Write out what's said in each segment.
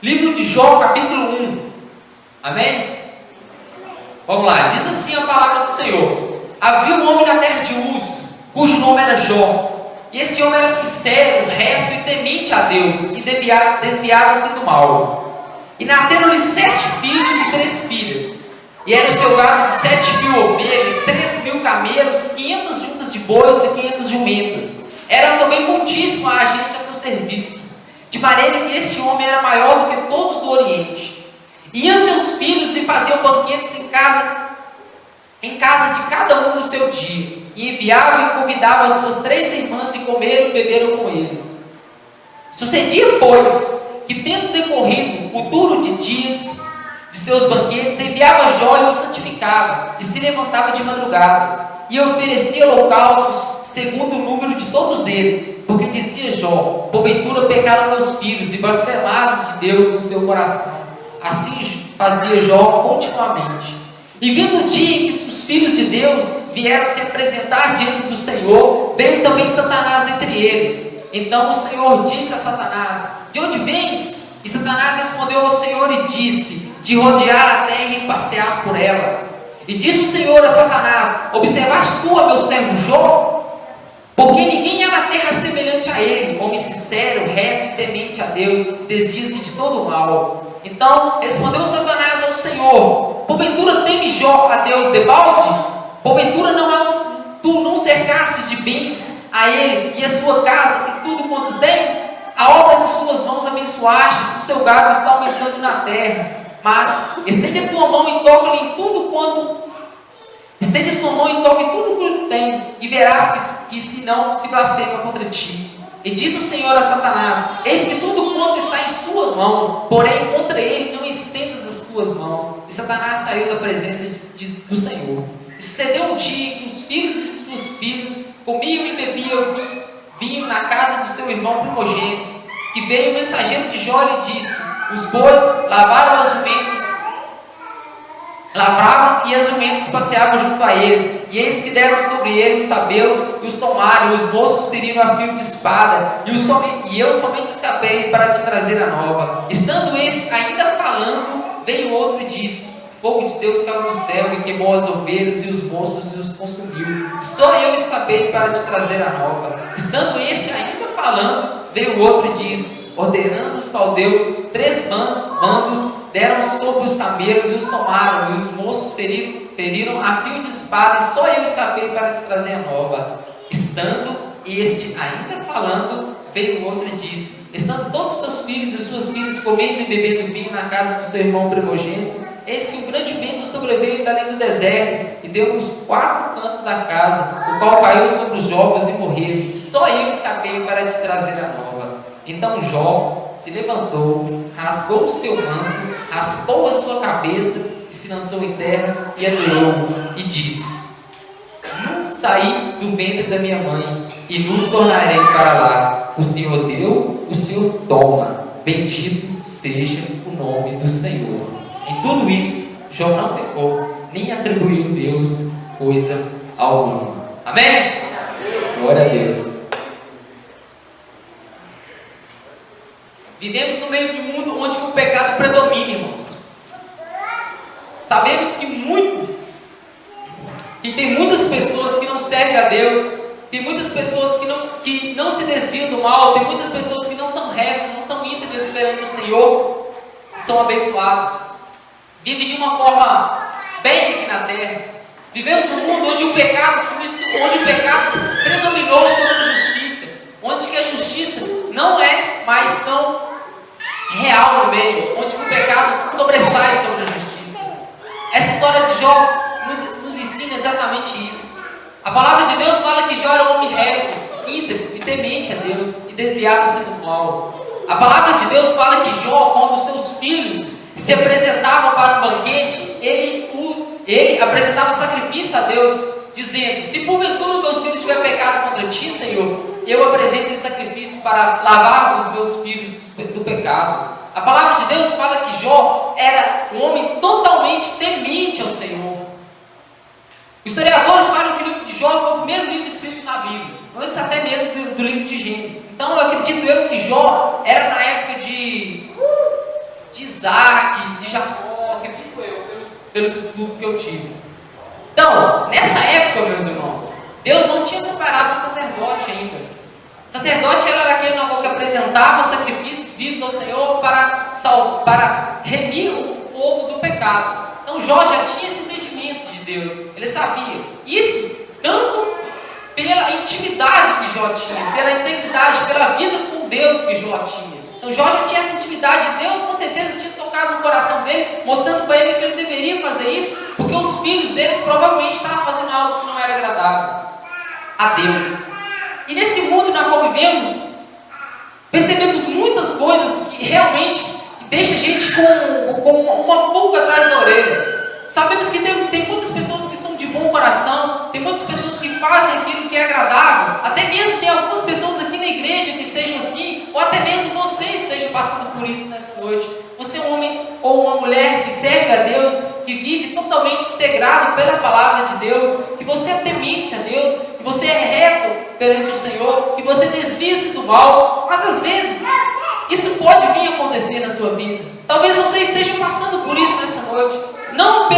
Livro de Jó, capítulo 1. Amém? Vamos lá, diz assim a palavra do Senhor: havia um homem na terra de Uz, cujo nome era Jó. E este homem era sincero, reto e temente a Deus, e desviava-se do mal. E nasceram-lhe 7 filhos e 3 filhas. E era o seu gado de 7.000 ovelhas, 3.000 camelos, 500 juntas de bois e 500 jumentas. Era também muitíssimo a gente a seu serviço, de maneira que este homem era maior do que todos do Oriente. Iam seus filhos e faziam banquetes em casa de cada um no seu dia, e enviavam e convidavam as suas 3 irmãs, e comeram e beberam com eles. Sucedia, pois, que tendo decorrido o duro de dias de seus banquetes, enviava Jó e o santificava, e se levantava de madrugada, e oferecia holocaustos segundo o número de todos eles, porque dizia Jó: porventura pecaram meus filhos e blasfemaram de Deus no seu coração. Assim fazia Jó continuamente. E vindo o dia em que os filhos de Deus vieram se apresentar diante do Senhor, veio também Satanás entre eles. Então o Senhor disse a Satanás: de onde vens? E Satanás respondeu ao Senhor e disse: de rodear a terra e passear por ela. E disse o Senhor a Satanás: observaste tu a meu servo Jó? Porque ninguém há na terra semelhante a ele, homem sincero, reto e temente a Deus, desvia-se de todo o mal. Então respondeu Satanás ao Senhor: porventura teme Jó a Deus debalde? Porventura tu não cercastes de bens a ele e a sua casa e tudo quanto tem? A obra de suas mãos abençoaste, o seu gado está aumentando na terra. Mas estende a tua mão e toca-lhe em tudo quanto estende a sua mão e toque tudo quanto tem, e verás que se não se blasfema contra ti. E diz o Senhor a Satanás: eis que tudo quanto está em sua mão, porém contra ele não estendas as tuas mãos. E Satanás saiu da presença do Senhor. E sucedeu um dia em que os filhos e suas filhas comiam e bebiam vinho na casa do seu irmão primogênito, que veio o mensageiro de Jó e lhe disse: os bois lavravam e as jumentas passeavam junto a eles, e eis que deram sobre eles os cabelos e os tomaram, e os moços feriram a fio de espada, e eu somente escapei para te trazer a nova. Estando este ainda falando, veio outro e disse: fogo de Deus caiu do céu e queimou as ovelhas e os moços e os consumiu. E só eu escapei para te trazer a nova. Estando este ainda falando, veio outro e disse: ordenando os caldeus, 3 bandos deram sobre os camelos e os tomaram, e os moços feriram a fio de espada, e só eu escapei para te trazer a nova. Estando este ainda falando, veio outro e disse: estando todos os seus filhos e suas filhas comendo e bebendo vinho na casa do seu irmão primogênito, eis que um grande vento sobreveio dali do deserto, e deu nos 4 cantos da casa, o qual caiu sobre os jovens e morreram. Só eu escapei para te trazer a nova. Então Jó se levantou, rasgou o seu manto, raspou a sua cabeça e se lançou em terra e adorou, e disse: nu saí do ventre da minha mãe, e nu tornarei para lá. O Senhor deu, o Senhor toma. Bendito seja o nome do Senhor. Em tudo isso, Jó não pecou, nem atribuiu a Deus coisa alguma. Amém? Glória a Deus. Vivemos no meio de um mundo onde o pecado predomina, irmãos. Sabemos que tem muitas pessoas que não servem a Deus, tem muitas pessoas que não se desviam do mal, tem muitas pessoas que não são retas, não são íntegras perante o Senhor, são abençoadas. Vivem de uma forma bem aqui na terra. Vivemos num mundo onde o pecado predominou sobre a justiça, onde que a justiça não é mais tão real no meio, onde o pecado sobressai sobre a justiça. Essa história de Jó nos ensina exatamente isso. A palavra de Deus fala que Jó era um homem reto, íntegro e temente a Deus, e desviava-se do mal. A palavra de Deus fala que Jó, quando seus filhos se apresentavam para o banquete, ele apresentava sacrifício a Deus, dizendo: se porventura os meus filhos tiverem pecado contra ti, Senhor, eu apresento esse sacrifício para lavar os meus filhos do pecado. A palavra de Deus fala que Jó era um homem totalmente temente ao Senhor. Os historiadores falam que o livro de Jó foi o primeiro livro escrito na Bíblia, antes até mesmo do livro de Gênesis. Então eu acredito que Jó era na época de Isaac, de Jacó, acredito eu, pelo estudo que eu tive. Então, nessa época, meus irmãos, Deus não tinha separado o sacerdote ainda. O sacerdote era aquele na qual que apresentava sacrifícios vivos ao Senhor para remir o povo do pecado. Então Jó já tinha esse entendimento de Deus, ele sabia. Isso tanto pela intimidade que Jó tinha, pela integridade, pela vida com Deus que Jó tinha. Então Jó já tinha essa intimidade de Deus, com certeza tinha tocado no coração dele, mostrando para ele que ele deveria fazer isso, porque os filhos deles provavelmente estavam fazendo algo que não era agradável a Deus. E nesse mundo na qual vivemos, percebemos muitas coisas que realmente deixam a gente com uma pulga atrás da orelha. Sabemos que tem muitas pessoas que são de bom coração, tem muitas pessoas que fazem aquilo que é agradável, até mesmo tem algumas pessoas aqui na igreja que sejam assim, ou até mesmo você esteja passando por isso nessa noite. Você é um homem ou uma mulher que serve a Deus, que vive totalmente integrado pela palavra de Deus, que você é temente a Deus, que você é reto perante o Senhor, que você desvia-se do mal, mas às vezes isso pode vir a acontecer na sua vida. Talvez você esteja passando por isso nessa noite, não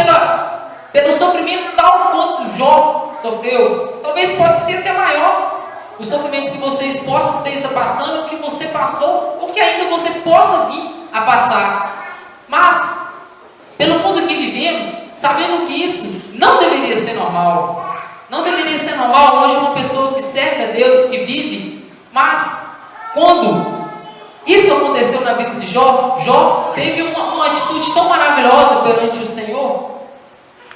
pelo sofrimento tal quanto Jó sofreu, talvez pode ser até maior o sofrimento que você possa estar passando, que você passou, ou que ainda você possa vir a passar. Mas, pelo mundo que vivemos, sabendo que isso não deveria ser normal. Não deveria ser normal hoje uma pessoa que serve a Deus, que vive, mas quando isso aconteceu na vida de Jó, Jó teve uma atitude tão maravilhosa perante o Senhor,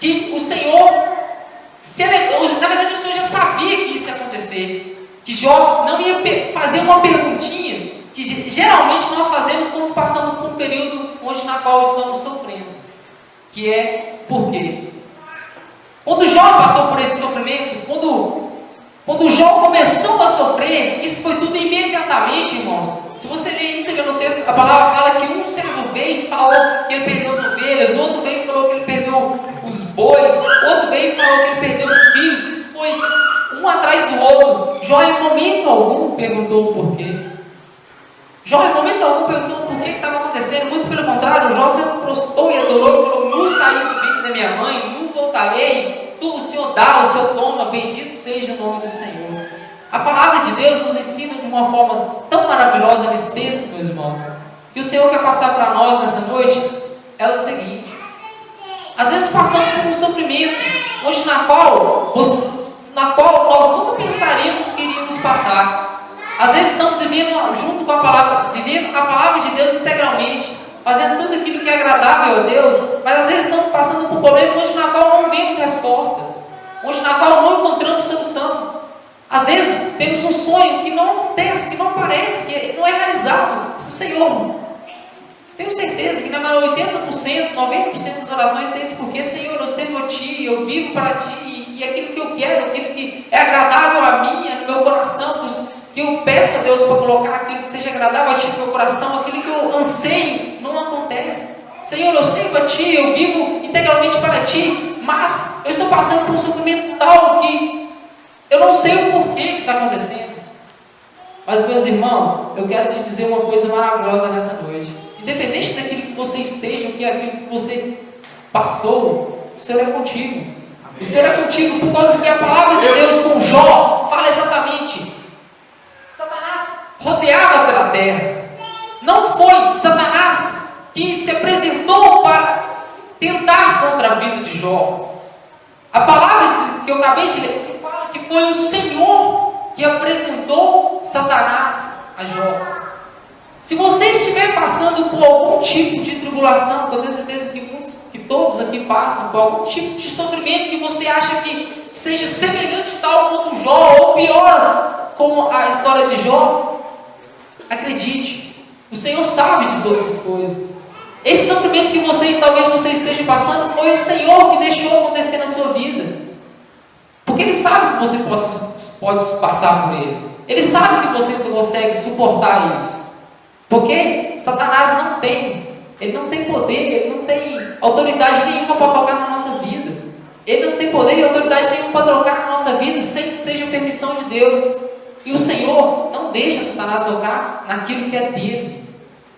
que o Senhor se alegrou. Na verdade, o Senhor já sabia que isso ia acontecer, que Jó não ia fazer uma perguntinha que geralmente nós fazemos quando passamos por um período na qual estamos sofrendo, que é por quê? Quando Jó passou por esse sofrimento, quando Jó começou a sofrer, isso foi tudo imediatamente, irmãos. Se você ler íntegra no texto, a palavra fala que um servo veio e falou que ele perdeu as ovelhas, outro veio e falou que ele perdeu os bois, outro veio e falou que ele perdeu os filhos. Isso foi um atrás do outro. Jó em momento algum perguntou o porquê. Jó em momento algum perguntou por que estava acontecendo. Muito pelo contrário, Jó se prostrou e adorou e falou: não saí do ventre da minha mãe, não voltarei. Tu, o Senhor dá, o Senhor toma, bendito seja o nome do Senhor. A palavra de Deus nos ensina de uma forma tão maravilhosa nesse texto, meus irmãos, que o Senhor quer passar para nós nessa noite é o seguinte: às vezes passamos por um sofrimento onde na qual nós nunca pensaríamos que iríamos passar. Às vezes estamos vivendo junto com a palavra, vivendo a palavra de Deus integralmente, fazendo tudo aquilo que é agradável a Deus, mas às vezes estamos passando por um problema onde na qual não vemos resposta, onde na qual não encontramos solução. Às vezes temos um sonho que não acontece, que não aparece, que não é realizado. Isso, Senhor, tenho certeza que na maior 80%, 90% das orações tem isso, porque Senhor, eu sirvo a Ti, eu vivo para Ti, e aquilo que eu quero, aquilo que é agradável a mim, no meu coração, que eu peço a Deus para colocar aquilo que seja agradável a Ti no meu coração, aquilo que eu anseio, não acontece. Senhor, eu sirvo a Ti, eu vivo integralmente para Ti, mas eu estou passando por um sofrimento tal que eu não sei o porquê que está acontecendo. Mas, meus irmãos, eu quero te dizer uma coisa maravilhosa nessa noite. Independente daquilo que você esteja, o que é aquilo que você passou, o Senhor é contigo. O Senhor é contigo por causa que a palavra de Deus com Jó fala exatamente. Satanás rodeava pela terra. Não foi Satanás que se apresentou para tentar contra a vida de Jó. A palavra que eu acabei de ler fala que foi o Senhor que apresentou Satanás a Jó. Se você estiver passando por algum tipo de tribulação, eu tenho certeza que todos aqui passam por algum tipo de sofrimento que você acha que seja semelhante tal como Jó, ou pior, como a história de Jó, acredite, o Senhor sabe de todas as coisas. Esse sofrimento que talvez você esteja passando, foi o Senhor que deixou acontecer na sua vida. Porque Ele sabe que você pode passar por Ele. Ele sabe que você consegue suportar isso. Porque Satanás ele não tem poder, ele não tem autoridade nenhuma para tocar na nossa vida. Ele não tem poder e autoridade nenhuma para tocar na nossa vida sem que seja permissão de Deus. E o Senhor não deixa Satanás tocar naquilo que é dele.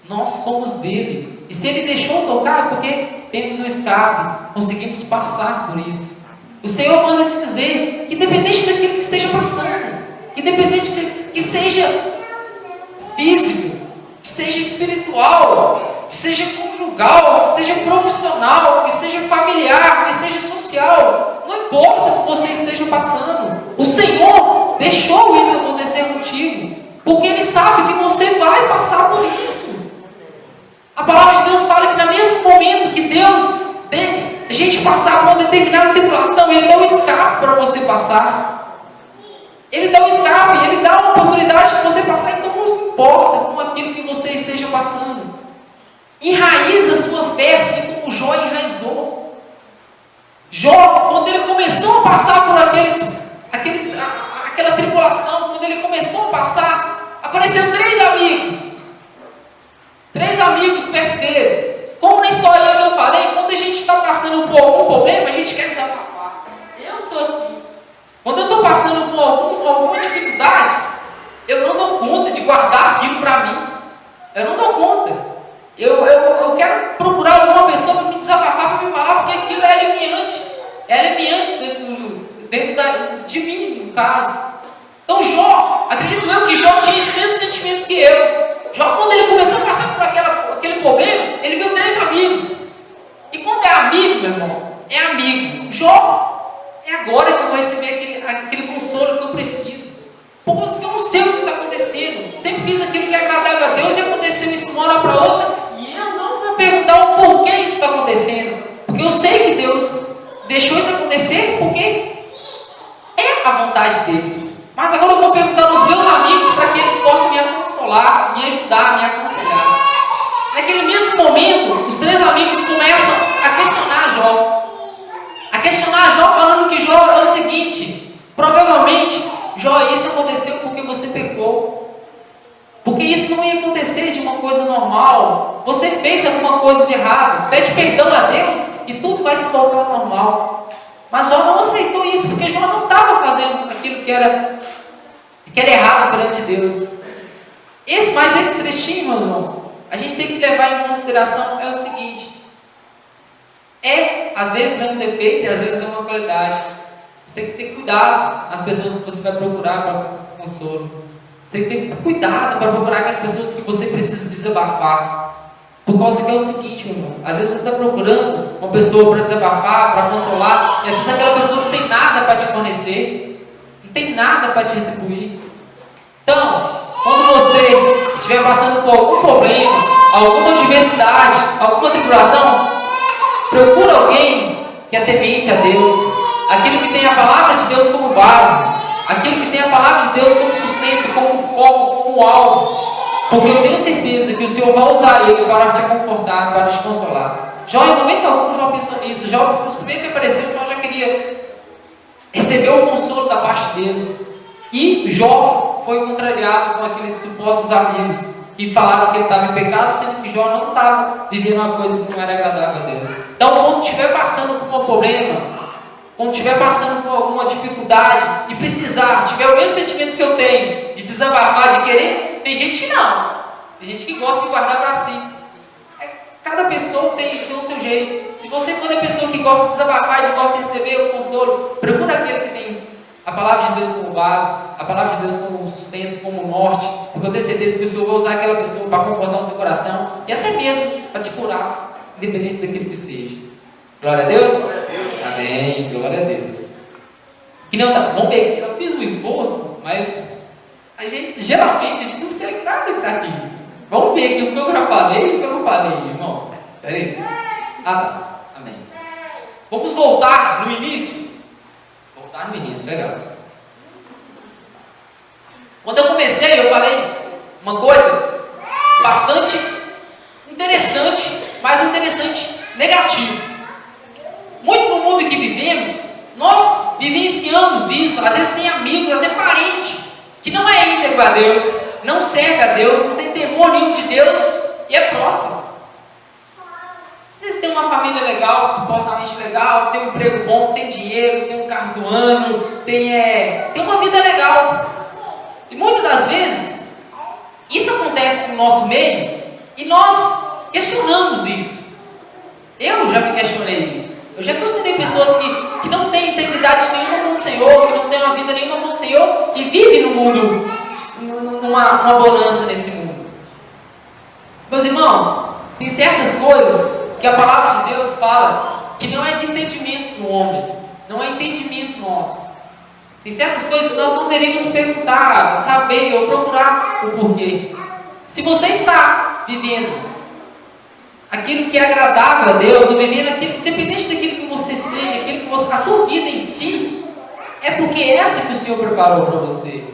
Nós somos dele. E se ele deixou tocar, é porque temos o escape, conseguimos passar por isso. O Senhor manda te dizer que independente daquilo que esteja passando, independente que seja físico, que seja espiritual, que seja conjugal, que seja profissional, que seja familiar, que seja social, não importa o que você esteja passando, o Senhor deixou isso acontecer contigo, porque Ele sabe que você vai passar por isso. A palavra de Deus fala que no mesmo momento que Deus tem a gente passar por uma determinada tribulação, Ele dá um escape para você passar. Ele dá um escape, Ele dá uma oportunidade de você passar, então não se importa com aquilo que você esteja passando. Enraiza a sua fé, assim como Jó enraizou. Jó, quando ele começou a passar por aquela tribulação, quando ele começou a passar, apareceram 3 amigos. 3 amigos perto dele. Como na historinha que eu falei, quando a gente está passando por algum problema, a gente quer desabafar. Eu sou assim. Quando eu estou passando por alguma dificuldade, eu não dou conta de guardar aquilo para mim. Eu não dou conta. Eu quero procurar alguma pessoa para me desabafar, para me falar, porque aquilo é aliviante. É aliviante dentro de mim, no caso. Então Jó, acredito eu que Jó tinha esse mesmo sentimento que eu. Jó, quando ele começou a passar por aquele problema, ele viu 3 amigos. E quando é amigo, meu irmão, é amigo. Jó, é agora que eu vou receber aquele consolo que eu preciso. Porque eu não sei o que está acontecendo. Sempre fiz aquilo que é agradável a Deus e aconteceu isso de uma hora para outra. E eu não vou perguntar o porquê isso está acontecendo. Porque eu sei que Deus deixou isso acontecer porque é a vontade deles. Mas agora eu vou perguntar aos meus amigos para que eles possam me consolar, me ajudar, me aconselhar. Naquele mesmo momento, os 3 amigos começam a questionar Jó. A questionar Jó, falando que Jó é o seguinte: provavelmente, Jó, isso aconteceu porque você pecou. Porque isso não ia acontecer de uma coisa normal. Você fez alguma coisa de errado. Pede perdão a Deus e tudo vai se voltar ao normal. Mas Jó não aceitou isso, porque Jó não estava fazendo aquilo que era errado perante Deus. Mas esse trechinho, meus irmãos, a gente tem que levar em consideração é o seguinte: às vezes é um defeito e às vezes é uma qualidade. Você tem que ter cuidado nas pessoas que você vai procurar para consolo. Você tem que ter cuidado para procurar com as pessoas que você precisa desabafar. Por causa que é o seguinte, meu irmão, às vezes você está procurando uma pessoa para desabafar, para consolar, e às vezes aquela pessoa não tem nada para te fornecer, não tem nada para te retribuir. Então, quando você estiver passando por algum problema, alguma adversidade, alguma tribulação, procura alguém que é temente a Deus, aquilo que tem a palavra de Deus como base, aquilo que tem a palavra de Deus como sustento, como foco, como alvo. Porque eu tenho certeza que o Senhor vai usar ele para te confortar, para te consolar. Jó, em momento algum, Jó pensou nisso. Jó, os primeiros que apareceram, Jó já queria receber o consolo da parte deles. E Jó foi contrariado com aqueles supostos amigos que falaram que ele estava em pecado, sendo que Jó não estava vivendo uma coisa que não era agradável a Deus. Então, quando estiver passando por um problema, quando estiver passando por alguma dificuldade e precisar, tiver o mesmo sentimento que eu tenho, de desabafar, de querer, tem gente que não. Tem gente que gosta de guardar para si. Cada pessoa tem o seu jeito. Se você for a pessoa que gosta de desabafar e que gosta de receber o consolo, procura aquele que tem a palavra de Deus como base, a palavra de Deus como sustento, como norte, porque eu tenho certeza que o Senhor vai usar aquela pessoa para confortar o seu coração e até mesmo para te curar, independente daquilo que seja. Glória a Deus? Glória a Deus. Amém, glória a Deus. E não, vamos ver, eu fiz um esboço, mas geralmente a gente não sei nada que está aqui. Vamos ver aqui o que eu já falei e o que eu não falei, irmãos. Espera aí. Tá. Amém. Vamos voltar no início. Voltar no início, legal. Quando eu comecei, eu falei uma coisa bastante interessante, mas interessante negativo. Muito no mundo que vivemos, nós vivenciamos isso. Às vezes tem amigos, até parente, que não é íntegro a Deus, não serve a Deus, não tem temor nenhum de Deus e é próspero. Às vezes tem uma família legal, supostamente legal, tem um emprego bom, tem dinheiro, tem um carro do ano, tem uma vida legal. E muitas das vezes, isso acontece no nosso meio E nós questionamos isso. Eu já me questionei isso. Eu já questionei pessoas que não têm integridade nenhuma com o Senhor, que não têm uma vida nenhuma com o Senhor e vivem no mundo, numa bonança nesse mundo. Meus irmãos, tem certas coisas que a palavra de Deus fala que não é de entendimento do homem, não é entendimento nosso. Tem certas coisas que nós não deveríamos perguntar, saber ou procurar o porquê. Se você está vivendo aquilo que é agradável a Deus, ou vivendo aquilo, independente daquilo que você seja, aquilo que você, a sua vida em si, é porque é essa que o Senhor preparou para você.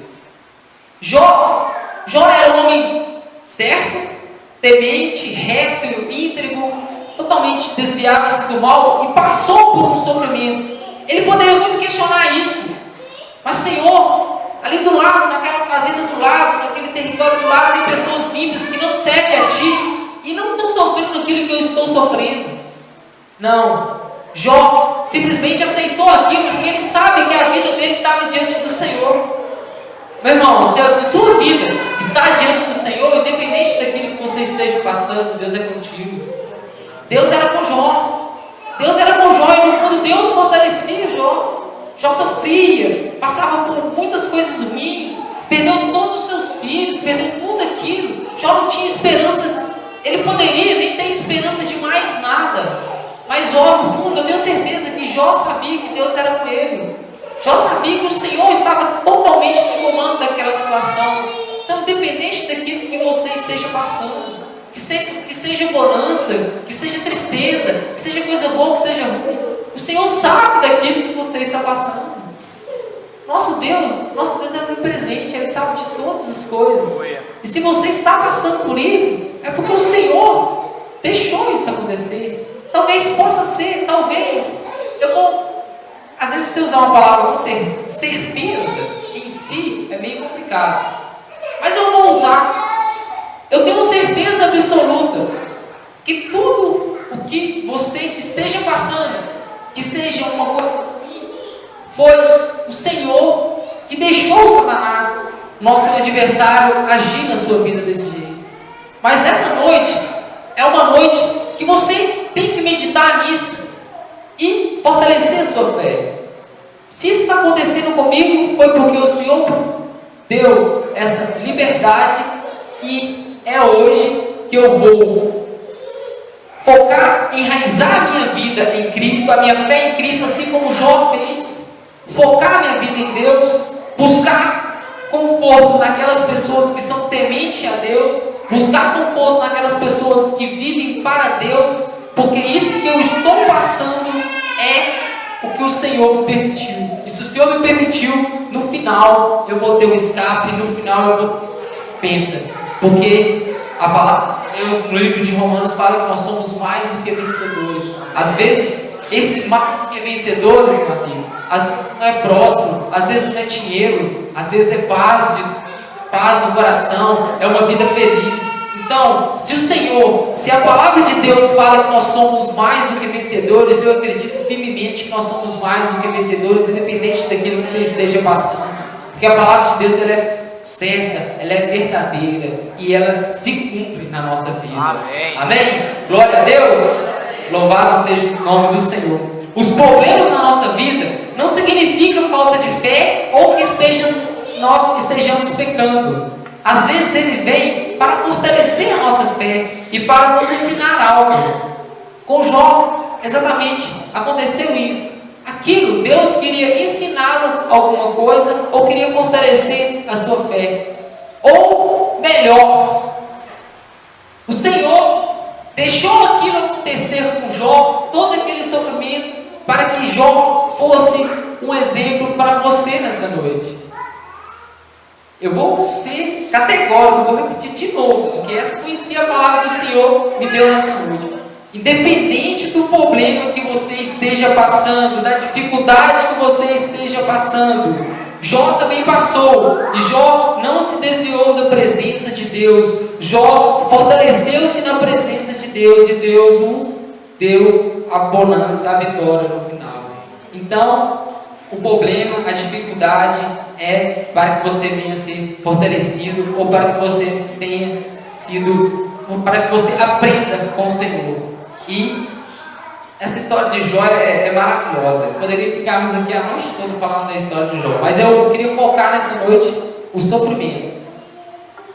Jó era um homem certo, temente, reto, íntegro, totalmente desviava-se do mal e passou por um sofrimento. Ele poderia muito questionar isso, mas Senhor, ali do lado, naquela fazenda do lado, naquele território do lado, tem pessoas ímpias que não servem a Ti e não estão sofrendo aquilo que eu estou sofrendo. Não, Jó simplesmente aceitou aquilo porque ele sabe que a vida dele estava diante do Senhor. Meu irmão, se a sua vida está diante do Senhor, independente daquilo que você esteja passando, Deus é contigo. Deus era com Jó. Deus era com Jó e no fundo Deus fortalecia Jó. Jó sofria, passava por muitas coisas ruins, perdeu todos os seus filhos, perdeu tudo aquilo. Jó não tinha esperança. Ele poderia nem ter esperança de mais nada. Mas Jó, no fundo, eu tenho certeza que Jó sabia que Deus era com ele. Jó sabia que o Senhor estava totalmente no comando daquela situação. Então, independente daquilo que você esteja passando, que seja bonança, que seja tristeza, que seja coisa boa, que seja ruim, o Senhor sabe daquilo que você está passando. Nosso Deus é onipresente, Ele sabe de todas as coisas. E se você está passando por isso, é porque o Senhor deixou isso acontecer. Talvez possa ser, às vezes se usar uma palavra como certeza em si, é meio complicado. Mas eu vou usar. Eu tenho certeza absoluta que tudo o que você esteja passando, que seja uma coisa ruim, foi o Senhor que deixou Satanás, nosso adversário, agir na sua vida desse jeito. Mas nessa noite, é uma noite que você tem que meditar nisso e fortalecer a sua fé. Se isso está acontecendo comigo, foi porque o Senhor deu essa liberdade e é hoje que eu vou focar, enraizar a minha vida em Cristo, a minha fé em Cristo, assim como Jó fez, focar a minha vida em Deus, buscar conforto naquelas pessoas que são tementes a Deus, buscar conforto naquelas pessoas que vivem para Deus, porque isso que eu estou passando é o que o Senhor me permitiu. E se o Senhor me permitiu, no final eu vou ter um escape, no final eu vou... Pensa, porque a palavra de Deus no livro de Romanos fala que nós somos mais do que vencedores. Às vezes, esse mais do que vencedores, meu amigo, às vezes não é próspero, às vezes não é dinheiro, às vezes é paz no coração, é uma vida feliz. Então, se a palavra de Deus fala que nós somos mais do que vencedores, eu acredito firmemente que nós somos mais do que vencedores, independente daquilo que você esteja passando. Porque a palavra de Deus, ela é certa, ela é verdadeira e ela se cumpre na nossa vida. Amém. Amém? Glória a Deus. Louvado seja o nome do Senhor. Os problemas na nossa vida não significam falta de fé ou que nós estejamos pecando. Às vezes ele vem para fortalecer a nossa fé e para nos ensinar algo. Com Jó, exatamente, aconteceu isso. Aquilo, Deus queria ensiná-lo alguma coisa ou queria fortalecer a sua fé. Ou melhor, o Senhor deixou aquilo acontecer com Jó, todo aquele sofrimento, para que Jó fosse um exemplo para você nessa noite. Eu vou ser categórico, vou repetir de novo, porque essa foi em si a palavra do Senhor me deu nessa noite. Independente do problema que você esteja passando, da dificuldade que você esteja passando, Jó também passou, e Jó não se desviou da presença de Deus. Jó fortaleceu-se na presença de Deus, e Deus o deu a bonança, a vitória no final. Então, o problema, a dificuldade é para que você venha ser fortalecido, ou para que você tenha sido para que você aprenda com o Senhor. E essa história de Jó é maravilhosa. Poderia ficarmos aqui a noite toda falando da história de Jó, mas eu queria focar nessa noite o sofrimento.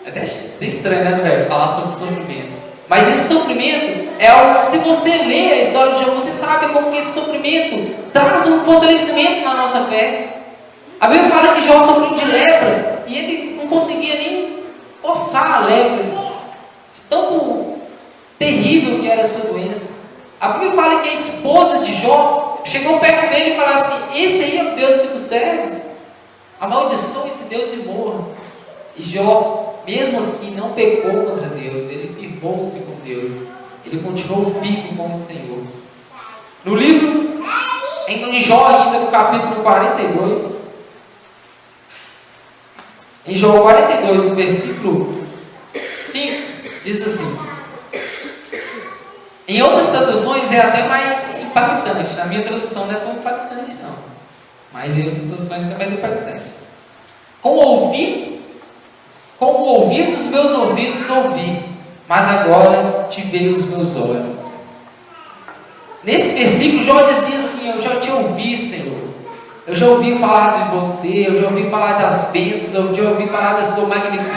É até estranho, né, velho, falar sobre sofrimento. Mas esse sofrimento é algo que, se você ler a história de Jó, você sabe como que esse sofrimento traz um fortalecimento na nossa fé. A Bíblia fala que Jó sofreu de lepra e ele não conseguia nem coçar a lepra, tanto terrível que era a sua doença. A Bíblia fala que a esposa de Jó chegou perto dele e falou assim: esse aí é o Deus que tu serves? Amaldiçoa esse Deus e morra. E Jó, mesmo assim, não pecou contra Deus, ele firmou-se com Deus, ele continuou firme com o Senhor. No livro em Jó, ainda no capítulo 42, em Jó 42, no versículo 5, diz assim. Em outras traduções é até mais impactante. Na minha tradução não é tão impactante não, mas em outras traduções é mais impactante. Com o ouvir dos meus ouvidos ouvi, mas agora te veio os meus olhos. Nesse versículo, Jó dizia assim: eu já te ouvi, Senhor. Eu já ouvi falar de você, eu já ouvi falar das bênçãos, eu já ouvi falar da sua magnitude,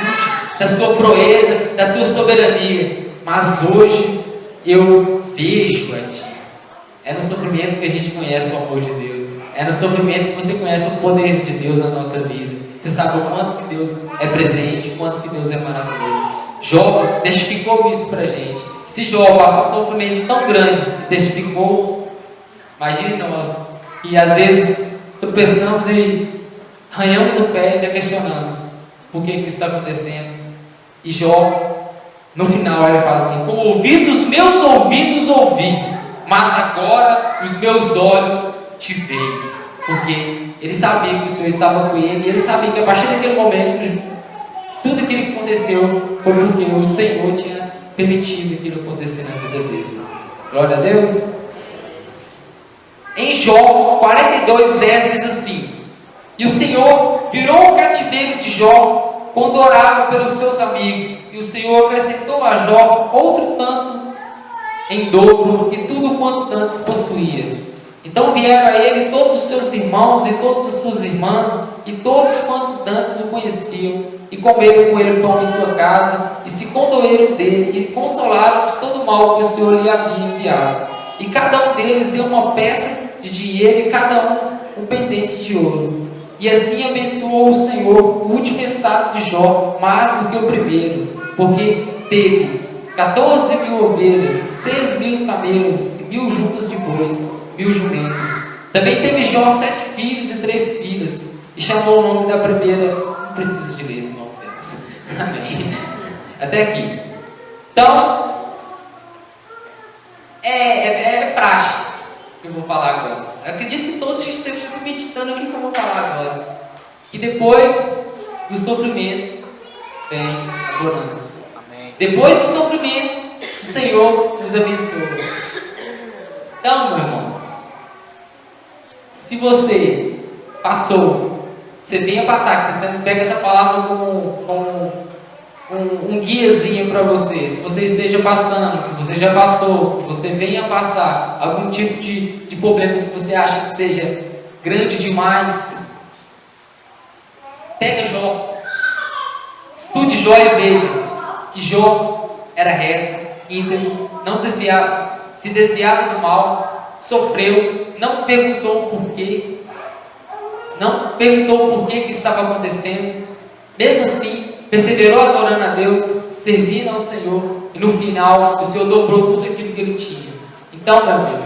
da sua proeza, da tua soberania. Mas hoje eu vejo a Ti. É no sofrimento que a gente conhece o amor de Deus. É no sofrimento que você conhece o poder de Deus na nossa vida. Você sabe o quanto que Deus é presente, o quanto que Deus é maravilhoso. Jó testificou isso pra gente. Se Jó passou um sofrimento tão grande, testificou, imagine nós, que às vezes tropeçamos e arranhamos o pé e já questionamos por que isso está acontecendo. E Jó, no final, ele fala assim: com o ouvir dos meus ouvidos ouvi, mas agora os meus olhos te veem. Porque ele sabia que o Senhor estava com ele, e ele sabia que a partir daquele momento, tudo aquilo que aconteceu foi porque o Senhor tinha permitido aquilo acontecer na vida dele. Glória a Deus. Em Jó 42:10 diz assim: e o Senhor virou o cativeiro de Jó quando orava pelos seus amigos, e o Senhor acrescentou a Jó outro tanto em dobro, e tudo quanto antes possuía. Então vieram a ele todos os seus irmãos e todas as suas irmãs, e todos quantos antes o conheciam, e comeram com ele pão em sua casa, e se condoeram dele, e consolaram de todo o mal que o Senhor lhe havia enviado. E cada um deles deu uma peça de dinheiro, e cada um pendente de ouro. E assim abençoou o Senhor o último estado de Jó, mais do que o primeiro, porque teve 14.000 ovelhas, 6.000 camelos, e 1.000 juntas de bois, 1.000 jumentos. Também teve Jó 7 filhos e 3 filhas, e chamou o nome da primeira. Não preciso de ler esse nome delas. Amém. Até aqui. Então, é praxe que eu vou falar agora. Eu acredito que todos estejam meditando aqui que eu vou falar agora. Que depois do sofrimento vem a bonança. Amém. Depois do sofrimento, o Senhor nos abençoa. Então, meu irmão, se você passou, você venha passar, que você pega essa palavra como um guiazinho para você. Se você esteja passando, você já passou, você venha passar algum tipo de problema que você acha que seja grande demais, pega Jó, estude Jó e veja que Jó era reto, íntegro, não desviava, se desviava do mal, sofreu, não perguntou o porquê, não perguntou o porquê que estava acontecendo, mesmo assim perseverou adorando a Deus, servindo ao Senhor, e no final o Senhor dobrou tudo aquilo que ele tinha. Então, meu amigo,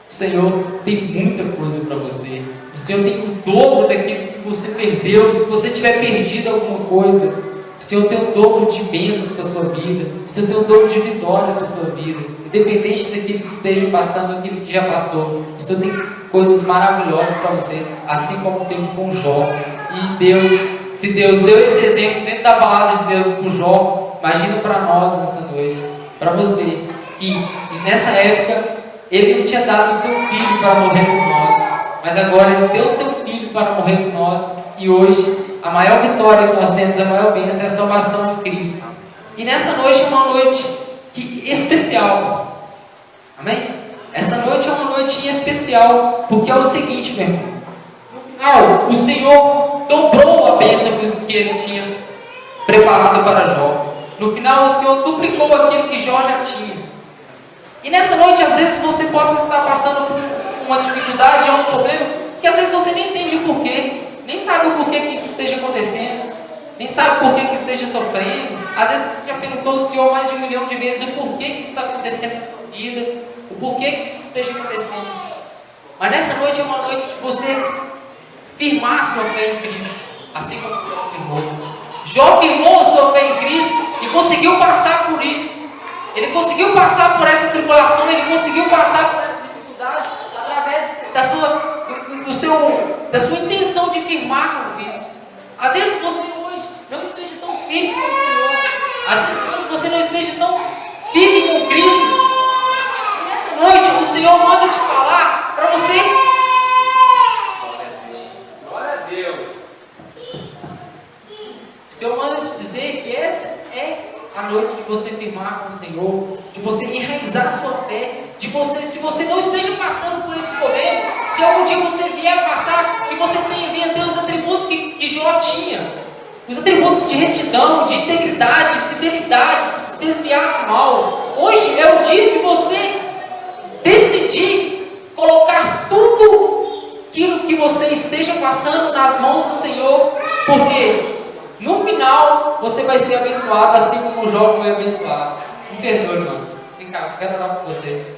o Senhor tem muita coisa para você. O Senhor tem o dobro daquilo que você perdeu. Se você tiver perdido alguma coisa, o Senhor tem o dobro de bênçãos para a sua vida. O Senhor tem o dobro de vitórias para a sua vida. Independente daquilo que esteja passando, daquilo que já passou, o Senhor tem coisas maravilhosas para você, assim como teve com Jó. E Deus, se Deus deu esse exemplo dentro da palavra de Deus para o Jó, imagina para nós nessa noite, para você, que nessa época Ele não tinha dado o seu filho para morrer por nós, mas agora Ele deu o seu filho para morrer por nós, e hoje a maior vitória que nós temos, a maior bênção é a salvação em Cristo. E nessa noite é uma noite especial. Amém? Essa noite é uma noite especial, porque é o seguinte, meu irmão. No final, o Senhor dobrou a bênção que Ele tinha preparado para Jó. No final, o Senhor duplicou aquilo que Jó já tinha. E nessa noite, às vezes, você possa estar passando por uma dificuldade ou um problema, que às vezes você nem entende o porquê, nem sabe o porquê que isso esteja acontecendo, nem sabe por que esteja sofrendo. Às vezes você já perguntou ao Senhor mais de 1 milhão de vezes o porquê que isso está acontecendo na sua vida, o porquê que isso esteja acontecendo. Mas nessa noite é uma noite de você firmar sua fé em Cristo, assim como Jó firmou. Jó firmou a sua fé em Cristo e conseguiu passar por isso. Ele conseguiu passar por essa tribulação, ele conseguiu passar por essa dificuldade através da sua intenção de firmar com Cristo. Às vezes você hoje não esteja tão firme com o Senhor. Às vezes hoje você não esteja tão firme com Cristo. E nessa noite o Senhor manda te falar para você. Glória a Deus. O Senhor manda te dizer que essa é a noite de você firmar com o Senhor, de você enraizar a sua fé, de você, se você não esteja passando por esse problema, se algum dia você vier a passar, que você venha ter os atributos que Jó tinha, os atributos de retidão, de integridade, de fidelidade, de se desviar do mal. Hoje é o dia de você decidir colocar tudo aquilo que você esteja passando nas mãos do Senhor, porque no final você vai ser abençoado, assim como o Jó foi abençoado. Me perdoe, irmãos. Vem cá, eu quero orar por você.